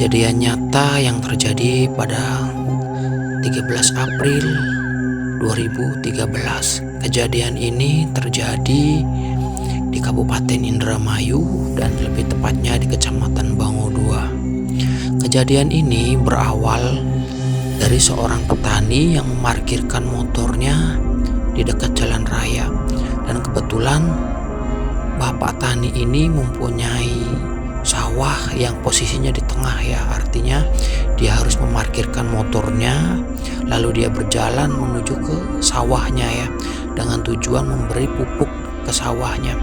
Kejadian nyata yang terjadi pada 13 April 2013. Kejadian ini terjadi di Kabupaten Indramayu dan lebih tepatnya di Kecamatan Bango 2. Kejadian ini berawal dari seorang petani yang memarkirkan motornya di dekat jalan raya, dan kebetulan bapak tani ini mempunyai sawah yang posisinya di tengah ya, artinya dia harus memarkirkan motornya lalu dia berjalan menuju ke sawahnya ya, dengan tujuan memberi pupuk ke sawahnya.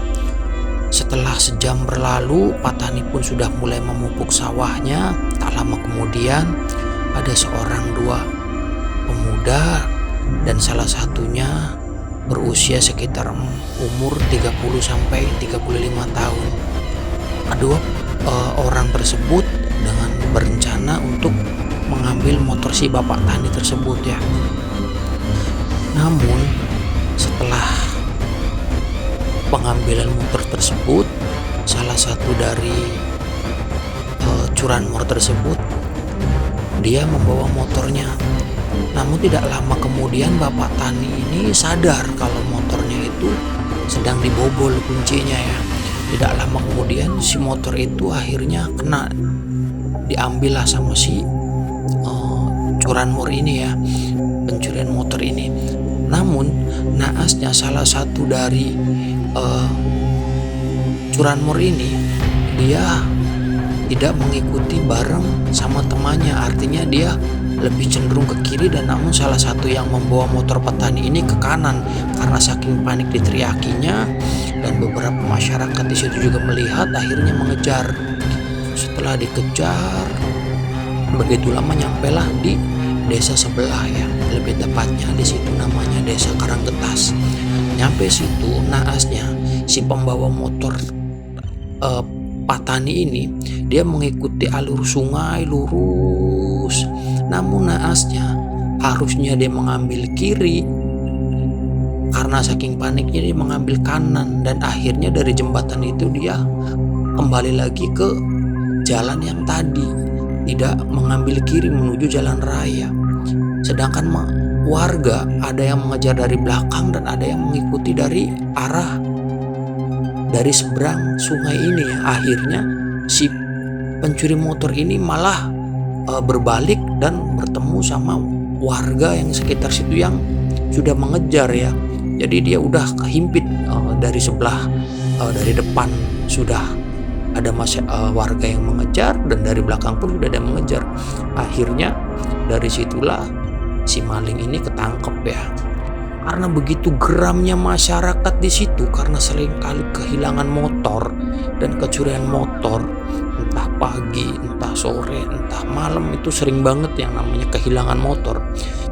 Setelah sejam berlalu, petani pun sudah mulai memupuk sawahnya. Tak lama kemudian ada dua pemuda dan salah satunya berusia sekitar umur 30 sampai 35 tahun. Kedua orang tersebut dengan berencana untuk mengambil motor si bapak tani tersebut ya. Namun setelah pengambilan motor tersebut, salah satu dari curanmor tersebut dia membawa motornya. Namun tidak lama kemudian bapak tani ini sadar kalau motornya itu sedang dibobol kuncinya ya. Tidak lama kemudian si motor itu akhirnya kena, diambil lah sama si curanmor ini ya, pencurian motor ini. Namun naasnya salah satu dari curanmor ini dia tidak mengikuti bareng sama temannya, artinya dia lebih cenderung ke kiri, dan namun salah satu yang membawa motor petani ini ke kanan karena saking panik diteriakinya, dan beberapa masyarakat di situ juga melihat, akhirnya mengejar. Setelah dikejar, begitu lama nyampelah di desa sebelah ya, lebih tepatnya di situ namanya Desa Karanggetas. Nyampe situ naasnya si pembawa motor petani ini dia mengikuti alur sungai lurus. Namun naasnya harusnya dia mengambil kiri, karena saking paniknya dia mengambil kanan, dan akhirnya dari jembatan itu dia kembali lagi ke jalan yang tadi, tidak mengambil kiri menuju jalan raya. Sedangkan warga ada yang mengejar dari belakang dan ada yang mengikuti dari arah dari seberang sungai ini ya. Akhirnya si pencuri motor ini malah berbalik dan bertemu sama warga yang sekitar situ yang sudah mengejar ya. Jadi dia udah kehimpit dari sebelah, dari depan sudah ada warga yang mengejar, dan dari belakang pun sudah ada yang mengejar. Akhirnya dari situlah si maling ini ketangkep ya. Karena begitu geramnya masyarakat di situ, karena seringkali kehilangan motor dan kecurian motor, entah pagi, entah sore, entah malam, itu sering banget yang namanya kehilangan motor.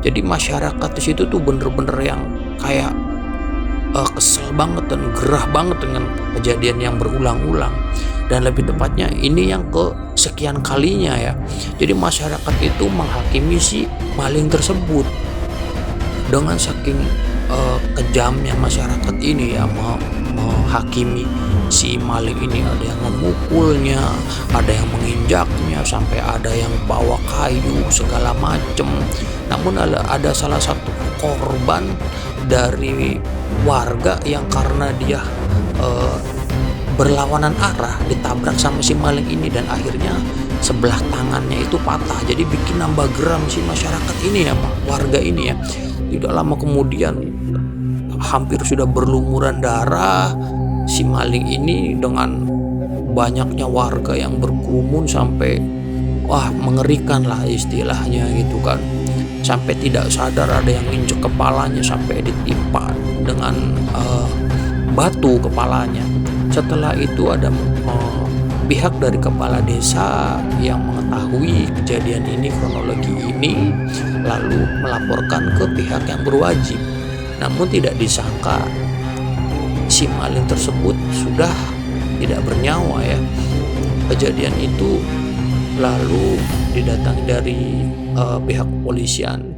Jadi masyarakat di situ tuh bener-bener yang kayak kesel banget dan gerah banget dengan kejadian yang berulang-ulang, dan lebih tepatnya ini yang kesekian kalinya ya. Jadi masyarakat itu menghakimi si maling tersebut dengan saking kejamnya masyarakat ini ya, menghakimi si maling ini. Ada yang memukulnya, ada yang menginjaknya, sampai ada yang bawa kayu segala macem. Namun ada salah satu korban dari warga yang karena dia berlawanan arah ditabrak sama si maling ini, dan akhirnya sebelah tangannya itu patah. Jadi bikin nambah geram si masyarakat ini ya, warga ini ya. Tidak lama kemudian hampir sudah berlumuran darah si maling ini dengan banyaknya warga yang berkerumun, sampai mengerikan lah istilahnya gitu kan. Sampai tidak sadar ada yang injek kepalanya sampai ditimpa dengan batu kepalanya. Setelah itu ada pihak dari kepala desa yang mengetahui kejadian ini, kronologi ini, lalu melaporkan ke pihak yang berwajib. Namun tidak disangka si maling tersebut sudah tidak bernyawa ya. Kejadian itu lalu didatangi dari pihak kepolisian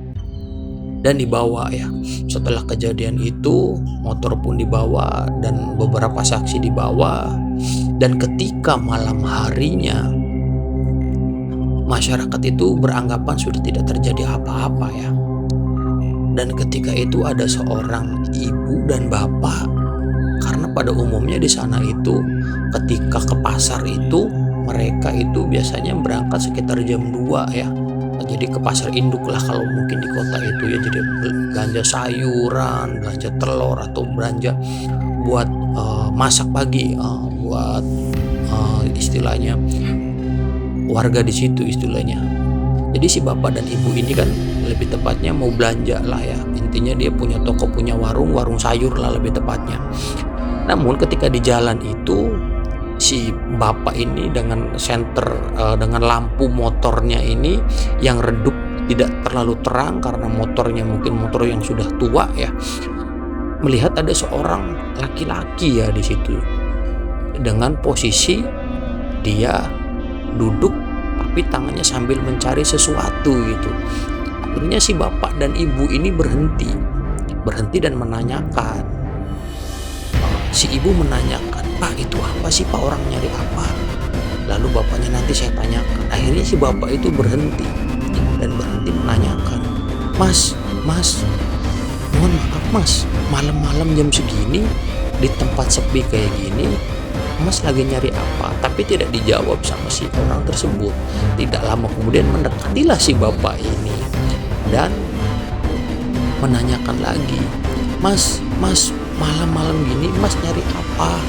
dan dibawa ya. Setelah kejadian itu motor pun dibawa dan beberapa saksi dibawa, dan ketika malam harinya masyarakat itu beranggapan sudah tidak terjadi apa-apa ya. Dan ketika itu ada seorang ibu dan bapak, karena pada umumnya di sana itu ketika ke pasar itu mereka itu biasanya berangkat sekitar jam 2 ya. Jadi ke pasar induk lah kalau mungkin di kota itu ya, jadi belanja sayuran, belanja telur atau belanja buat masak pagi, buat istilahnya warga di situ istilahnya. Jadi si bapak dan ibu ini kan lebih tepatnya mau belanja lah ya. Intinya dia punya toko, punya warung sayur lah lebih tepatnya. Namun ketika di jalan itu si bapak ini dengan dengan lampu motornya ini yang redup, tidak terlalu terang karena motornya mungkin motor yang sudah tua ya. Melihat ada seorang laki-laki ya di situ dengan posisi dia duduk tapi tangannya sambil mencari sesuatu gitu. Akhirnya si bapak dan ibu ini berhenti dan menanyakan. Si ibu menanyakan, "Pak, itu apa sih Pak, orang nyari apa?" Lalu bapaknya, "Nanti saya tanyakan." Akhirnya si bapak itu berhenti menanyakan, Mas, mohon maaf Mas, malam-malam jam segini di tempat sepi kayak gini Mas lagi nyari apa?" Tapi tidak dijawab sama si orang tersebut. Tidak lama kemudian mendekatilah si bapak ini dan menanyakan lagi, Mas, malam-malam gini Mas nyari apa?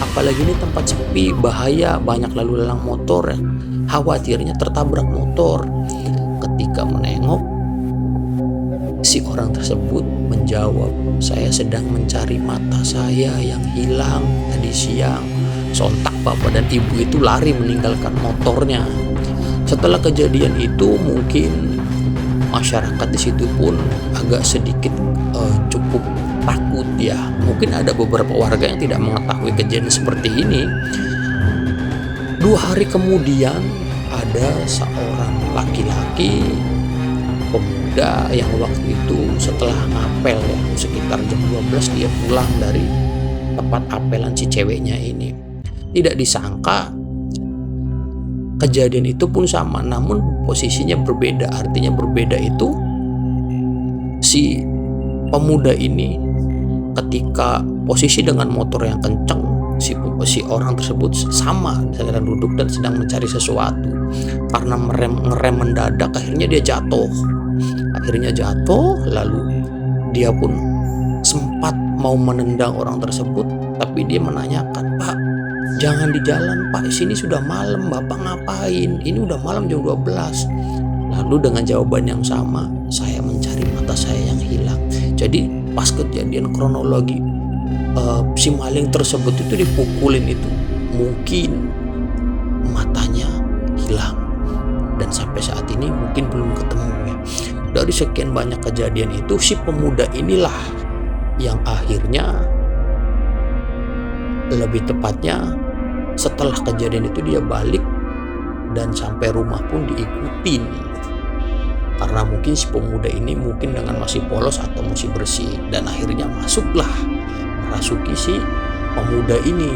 Apalagi ini tempat sepi, bahaya, banyak lalu lalang motor ya. Khawatirnya tertabrak motor." Ketika menengok, si orang tersebut menjawab, "Saya sedang mencari mata saya yang hilang tadi siang." Sontak bapak dan ibu itu lari meninggalkan motornya. Setelah kejadian itu mungkin masyarakat di situ pun agak sedikit cukup takut ya. Mungkin ada beberapa warga yang tidak mengetahui kejadian seperti ini. 2 hari kemudian ada seorang laki-laki pemuda yang waktu itu setelah ngapel ya, sekitar jam 12 dia pulang dari tempat apelan si ceweknya ini. Tidak disangka kejadian itu pun sama, namun posisinya berbeda. Artinya berbeda itu si pemuda ini ketika posisi dengan motor yang kencang, si orang tersebut sama sedang duduk dan sedang mencari sesuatu. Karena ngerem mendadak, akhirnya dia jatuh. Lalu dia pun sempat mau menendang orang tersebut, tapi dia menanyakan, "Pak, jangan di jalan Pak, sini sudah malam, Bapak ngapain? Ini udah malam jam 12. Lalu dengan jawaban yang sama, "Saya mencari mata saya yang hilang." Jadi pas kejadian kronologi si maling tersebut itu dipukulin itu, mungkin matanya hilang dan sampai saat ini mungkin belum ketemu ya. Dari sekian banyak kejadian itu, si pemuda inilah yang akhirnya, lebih tepatnya setelah kejadian itu dia balik dan sampai rumah pun diikutin. Karena mungkin si pemuda ini mungkin dengan masih polos atau masih bersih, dan akhirnya masuklah merasuki si pemuda ini.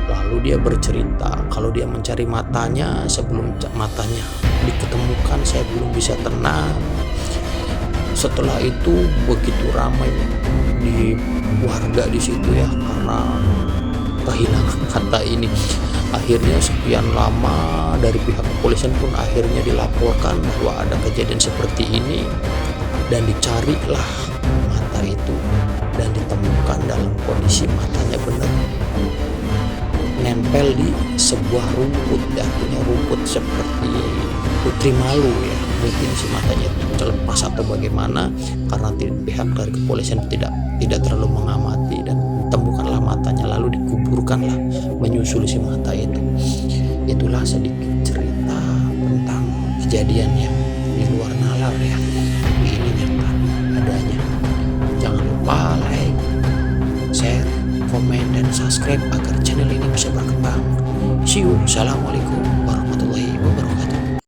Lalu dia bercerita kalau dia mencari matanya, sebelum matanya diketemukan saya belum bisa tenang. Setelah itu begitu ramai di warga di situ ya, karena kehilangan mata ini. Akhirnya sekian lama dari pihak kepolisian pun akhirnya dilaporkan bahwa ada kejadian seperti ini, dan dicarilah mata itu dan ditemukan dalam kondisi matanya benar nempel di sebuah rumput ya, punya rumput seperti putri malu ya. Mungkin si matanya itu terlepas atau bagaimana, karena pihak dari kepolisian tidak terlalu mengamati, dan temukanlah matanya lalu dikuburkanlah menyusul si mata itu. Itulah sedikit cerita tentang kejadian yang di luar nalar ya, tapi ini nyata adanya. Jangan lupa like, share, komen, dan subscribe agar channel ini bisa berkembang. See you. Assalamualaikum warahmatullahi wabarakatuh.